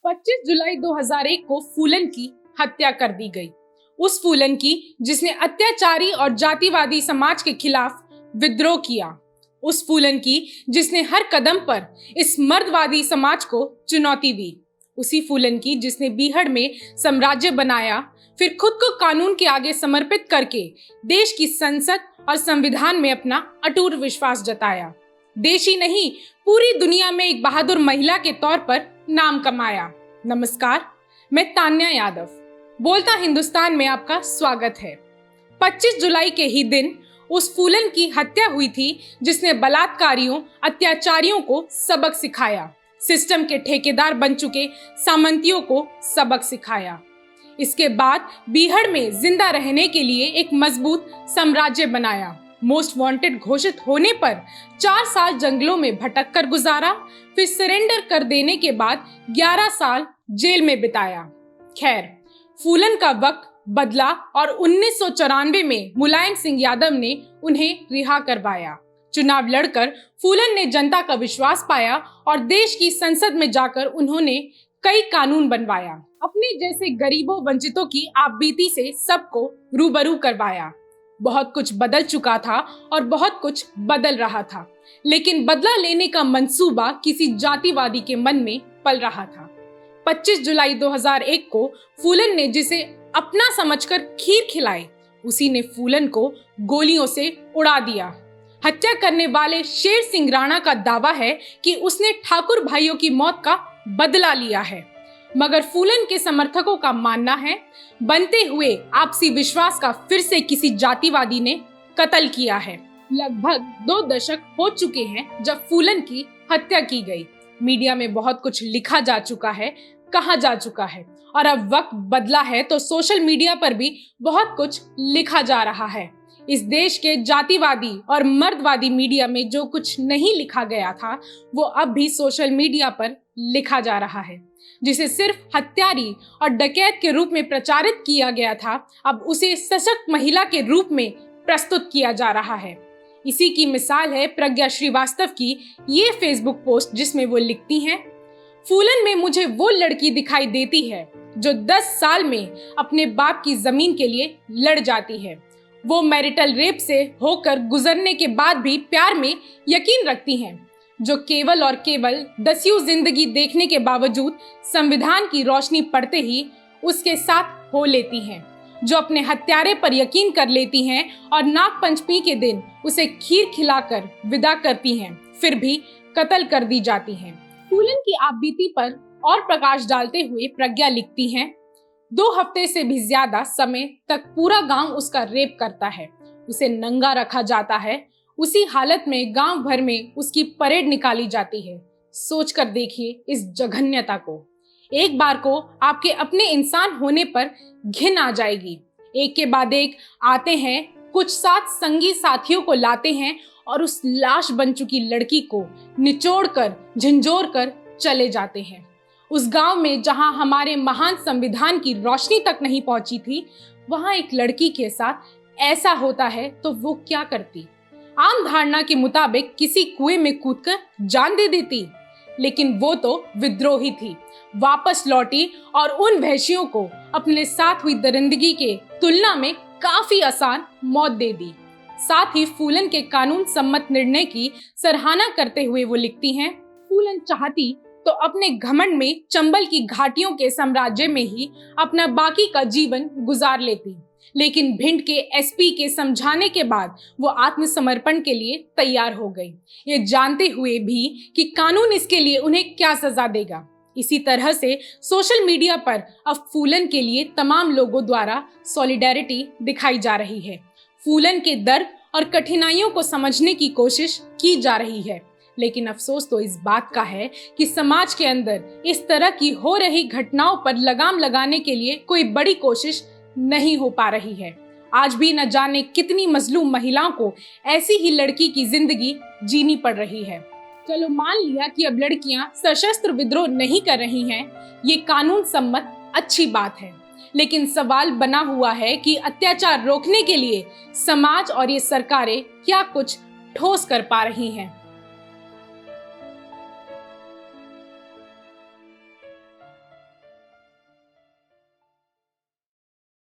25 जुलाई 2001 को फूलन की हत्या कर दी गई। उस फूलन की जिसने अत्याचारी और जातिवादी समाज के खिलाफ विद्रोह किया। उस फूलन की जिसने हर कदम पर इस मर्दवादी समाज को चुनौती दी। उसी फूलन की जिसने बीहड़ में साम्राज्य बनाया, फिर खुद को कानून के आगे समर्पित करके देश की संसद और संविधान में अपना अटूट विश्वास जताया। देश ही नहीं, पूरी दुनिया में एक बहादुर महिला के तौर पर नाम कमाया। नमस्कार, मैं तान्या यादव, बोलता हिंदुस्तान में आपका स्वागत है। 25 जुलाई के ही दिन उस फूलन की हत्या हुई थी जिसने बलात्कारियों, अत्याचारियों को सबक सिखाया, सिस्टम के ठेकेदार बन चुके सामंतियों को सबक सिखाया। इसके बाद बीहड़ में जिंदा रहने के लिए एक मजबूत साम्राज्य बनाया। मोस्ट वांटेड घोषित होने पर 4 साल जंगलों में भटक कर गुजारा, फिर सरेंडर कर देने के बाद 11 साल जेल में बिताया। खैर, फूलन का वक्त बदला और 1994 में मुलायम सिंह यादव ने उन्हें रिहा करवाया। चुनाव लड़कर फूलन ने जनता का विश्वास पाया और देश की संसद में जाकर उन्होंने कई कानून बनवाया। अपने जैसे गरीबों वंचितों की आपबीती से सबको रूबरू करवाया। बहुत कुछ बदल चुका था और बहुत कुछ बदल रहा था, लेकिन बदला लेने का मंसूबा किसी जातिवादी के मन में पल रहा था। 25 जुलाई 2001 को फूलन ने जिसे अपना समझकर खीर खिलाई, उसी ने फूलन को गोलियों से उड़ा दिया। हत्या करने वाले शेर सिंह राणा का दावा है कि उसने ठाकुर भाइयों की मौत का बदला लिया है, मगर फूलन के समर्थकों का मानना है बनते हुए आपसी विश्वास का फिर से किसी जातिवादी ने कत्ल किया है। लगभग 2 दशक हो चुके हैं जब फूलन की हत्या की गई। मीडिया में बहुत कुछ लिखा जा चुका है, कहा जा चुका है, और अब वक्त बदला है तो सोशल मीडिया पर भी बहुत कुछ लिखा जा रहा है। इस देश के जातिवादी और मर्दवादी मीडिया में जो कुछ नहीं लिखा गया था, वो अब भी सोशल मीडिया पर लिखा जा रहा है। जिसे सिर्फ हत्यारी और डकैत के रूप में प्रचारित किया गया था, अब उसे सशक्त महिला के रूप में प्रस्तुत किया जा रहा है। इसी की मिसाल है प्रज्ञा श्रीवास्तव की ये फेसबुक पोस्ट, जिसमें वो लिखती हैं, फूलन में मुझे वो लड़की दिखाई देती है जो 10 साल में अपने बाप की जमीन के लिए लड़ जाती है। वो मैरिटल रेप से होकर गुजरने के बाद भी प्यार में यकीन रखती हैं, जो केवल और केवल 10वीं जिंदगी देखने के बावजूद संविधान की रोशनी पड़ते ही उसके साथ हो लेती हैं, जो अपने हत्यारे पर यकीन कर लेती हैं और नाग पंचमी के दिन उसे खीर खिलाकर विदा करती हैं, फिर भी कत्ल कर दी जाती हैं। फूलन की आपबीती पर और प्रकाश डालते हुए प्रज्ञा लिखती हैं, 2 हफ्ते से भी ज्यादा समय तक पूरा गांव उसका रेप करता है, उसे नंगा रखा जाता है, उसी हालत में गांव भर में उसकी परेड निकाली जाती है। सोचकर देखिए इस जघन्यता को। एक बार को आपके अपने इंसान होने पर घिन आ जाएगी। एक के बाद एक आते हैं, कुछ साथ संगी साथियों को लाते हैं और उस लाश बन चुकी लड़की को निचोड़ कर झंझोर कर चले जाते हैं। उस गांव में जहां हमारे महान संविधान की रोशनी तक नहीं पहुंची थी, वहां एक लड़की के साथ ऐसा होता है तो वो क्या करती? आम धारणा के मुताबिक किसी कुएं में कूदकर जान दे देती, लेकिन वो तो विद्रोही थी, वापस लौटी और उन वहशियों को अपने साथ हुई दरिंदगी के तुलना में काफी आसान मौत दे दी। साथ ही फूलन के कानून सम्मत निर्णय की सराहना करते हुए वो लिखती हैं, फूलन चाहती तो अपने घमंड में चंबल की घाटियों के साम्राज्य में ही अपना बाकी का जीवन गुजार लेती, लेकिन भिंड के एसपी के समझाने के बाद वो आत्मसमर्पण के लिए तैयार हो गई, ये जानते हुए भी कि कानून इसके लिए उन्हें क्या सजा देगा। इसी तरह से सोशल मीडिया पर अब फूलन के लिए तमाम लोगों द्वारा सॉलिडेरिटी दिखाई जा रही है। फूलन के दर्द और कठिनाइयों को समझने की कोशिश की जा रही है, लेकिन अफसोस तो इस बात का है कि समाज के अंदर इस तरह की हो रही घटनाओं पर लगाम लगाने के लिए कोई बड़ी कोशिश नहीं हो पा रही है। आज भी न जाने कितनी मजलूम महिलाओं को ऐसी ही लड़की की जिंदगी जीनी पड़ रही है। चलो मान लिया कि अब लड़कियां सशस्त्र विद्रोह नहीं कर रही हैं, ये कानून सम्मत अच्छी बात है, लेकिन सवाल बना हुआ है कि अत्याचार रोकने के लिए समाज और ये सरकारें क्या कुछ ठोस कर पा रही हैं।